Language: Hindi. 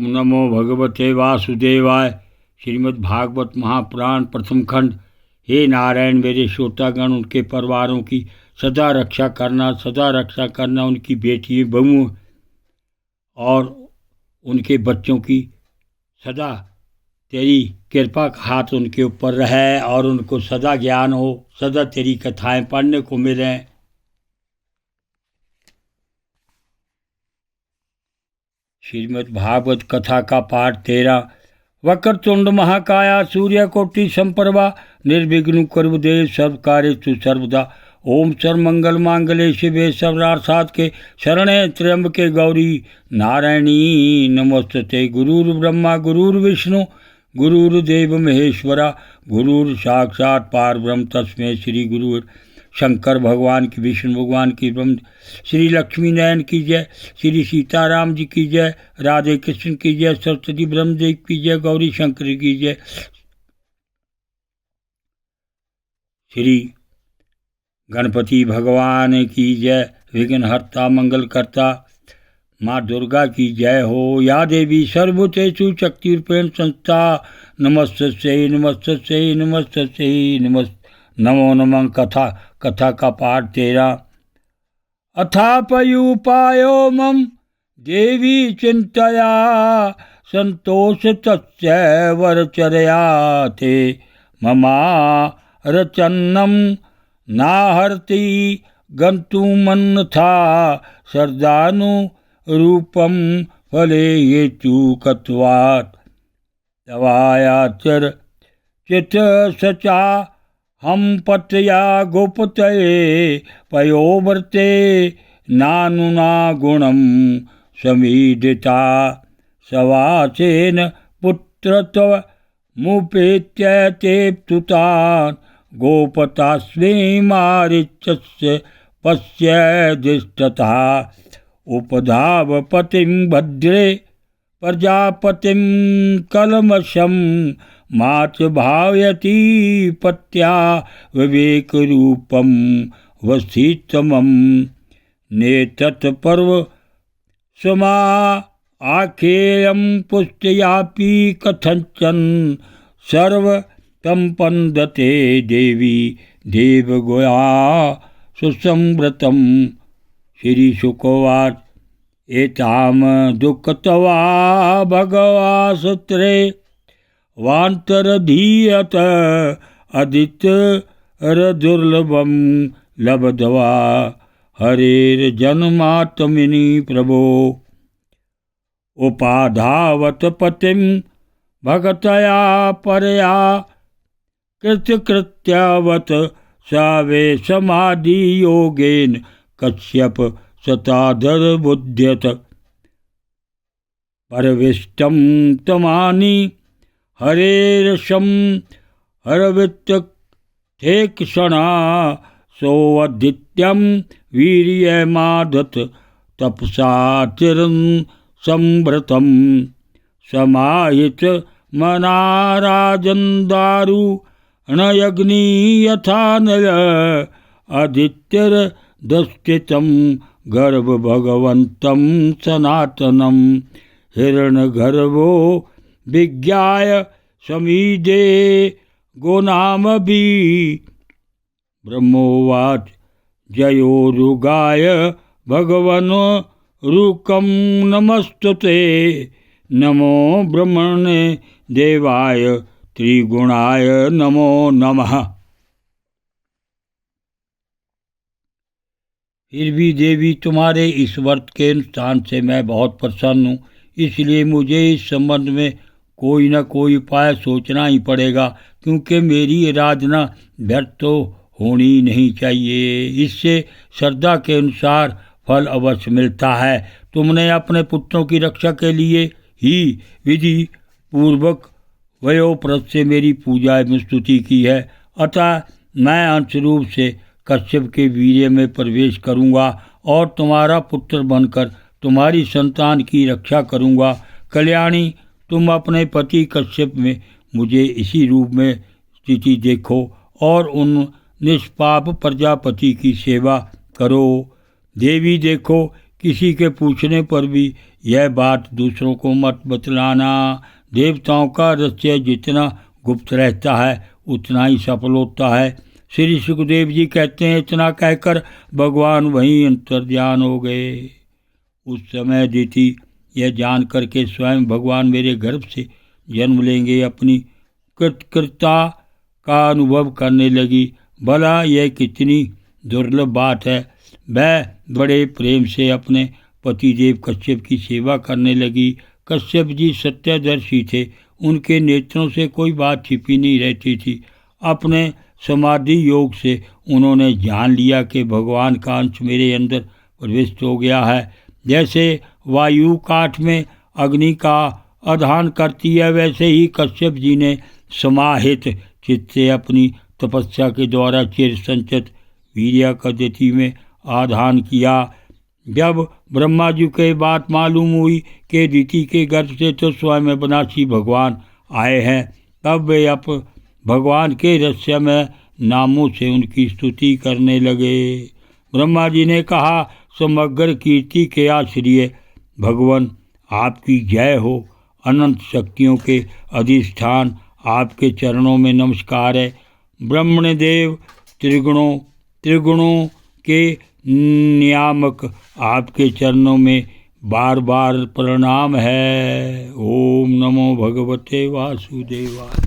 ओम नमो भगवते वासुदेवाय। श्रीमद्भागवत महापुराण प्रथम खंड। हे नारायण, मेरे श्रोतागण, उनके परिवारों की सदा रक्षा करना, उनकी बेटियों बहुओं और उनके बच्चों की सदा तेरी कृपा का हाथ उनके ऊपर रहे और उनको सदा ज्ञान हो, सदा तेरी कथाएं पढ़ने को मिलें। श्रीमद् भागवत कथा का पाठ 13। वक्रतुंड महाकाया सूर्यकोटि संप्रभा निर्विघ्न कुरुदेव सर्व कार्येषु सर्वदा। ओम सर्वमंगल मांगल्ये शिवे सर्वार्थसाधके के शरणे त्र्यंबके गौरी नारायणी नमोस्तुते। गुरुर्ब्रह्मा गुरुर्विष्णु गुरुर्देव महेश्वरा गुरुर साक्षात् परब्रह्म तस्मै श्री गुरु शंकर भगवान की, विष्णु भगवान की, ब्रह्म श्री लक्ष्मी नारायण की जय, श्री सीताराम जी की जय, राधे कृष्ण की जय, सरस्वती ब्रह्मदेव की जय, गौरी शंकर की जय, श्री गणपति भगवान की जय, विघ्नहर्ता मंगलकर्ता माँ दुर्गा की जय हो। या देवी सर्वभूतेषु शक्तिरूपेण संस्था नमस्तस्यै नमस्तस्यै नमस्तस्यै नमो नमः। कथा का पाठ 13। अथापयुपायो मम देवी चिंतया संतोष तस्य वरचर्या ते ममा रचन्नम नाहर्ति गन्तुमन्यथा सर्दानु रूपम फले हेतु कत्वात् तवायाचर चित सचा हम पतया गोपतये पयोवर्ते नानुना गुणम समीदिता सवासेन पुत्रत्व मुपेत्य तेप्तुतान् गोपतास्मै मारीचस्य पश्येदिष्टतः उपधावपतिं भद्रे प्रजापतिं कलमशं माच भावयति पत्या विवेकरूपं वसितमं नेतत्पर्व समा आखेयं पुष्टयापि कथंचन सर्व तम पंदते देवी देवगोया सुसंव्रतम। श्री शुकोवाच एताम दुःखतवा भगवासत्रे वान्तरधीयत अदितरदुर्लभं लब्ध्वा हरेर्जन्मात्मनि प्रभो। उपाधावत पतिं भगतया परया कृत्यवत सावे समाधियोगेन कश्यप शताधरबुध्यत परविष्टं तमानि हरेरशं हरवित्तथेक्षणा सोऽदित्यं वीर्यमादत तपसा चिरं संभृतं समाहित मनाराजन्दारु अग्नि यथा नय आदित्यर्दस्थितं गर्भ भगवन्तं सनातनं हिरण्यगर्भो विज्ञाय समीदे गोनामभि। ब्रह्मोवाच जयोरुगाय भगवन् रुकं नमस्तुते नमो ब्रह्मणे देवाय त्रिगुणाय नमो नमः। फिर भी देवी तुम्हारे इस व्रत के अनुष्ठान से मैं बहुत प्रसन्न हूँ, इसलिए मुझे इस संबंध में कोई न कोई उपाय सोचना ही पड़ेगा, क्योंकि मेरी आराधना व्यर्थ तो होनी नहीं चाहिए। इससे श्रद्धा के अनुसार फल अवश्य मिलता है। तुमने अपने पुत्रों की रक्षा के लिए ही विधि पूर्वक वयोप्रत से मेरी पूजा एवं स्तुति की है, अतः मैं अंशरूप से कश्यप के वीर्य में प्रवेश करूँगा और तुम्हारा पुत्र बनकर तुम्हारी संतान की रक्षा करूँगा। कल्याणी, तुम अपने पति कश्यप में मुझे इसी रूप में स्थिति देखो और उन निष्पाप प्रजापति की सेवा करो। देवी देखो किसी के पूछने पर भी यह बात दूसरों को मत बतलाना। देवताओं का रहस्य जितना गुप्त रहता है उतना ही सफल होता है। श्री सुखदेव जी कहते हैं, इतना कहकर भगवान वहीं अंतर्ध्यान हो गए। उस समय अदिति यह जान करके स्वयं भगवान मेरे गर्भ से जन्म लेंगे अपनी कृतकृता का अनुभव करने लगी। भला यह कितनी दुर्लभ बात है। वह बड़े प्रेम से अपने पतिदेव कश्यप की सेवा करने लगी। कश्यप जी सत्यदर्शी थे, उनके नेत्रों से कोई बात छिपी नहीं रहती थी। अपने समाधि योग से उन्होंने जान लिया कि भगवान का अंश मेरे अंदर प्रविष्ट हो गया है। जैसे वायु काठ में अग्नि का आधान करती है, वैसे ही कश्यप जी ने समाहित चित्त से अपनी तपस्या के द्वारा चिर संचित वीर्य अदिति में आधान किया। जब ब्रह्मा जी को बात मालूम हुई कि अदिति के गर्भ से तो स्वयं अविनाशी भगवान आए हैं, तब वे भगवान के रहस्यमय नामों से उनकी स्तुति करने लगे। ब्रह्मा जी ने कहा, समग्र कीर्ति के आश्रय भगवान आपकी जय हो। अनंत शक्तियों के अधिष्ठान आपके चरणों में नमस्कार है। ब्रह्मदेव त्रिगुणों के नियामक आपके चरणों में बार बार प्रणाम है। ओम नमो भगवते वासुदेवाय।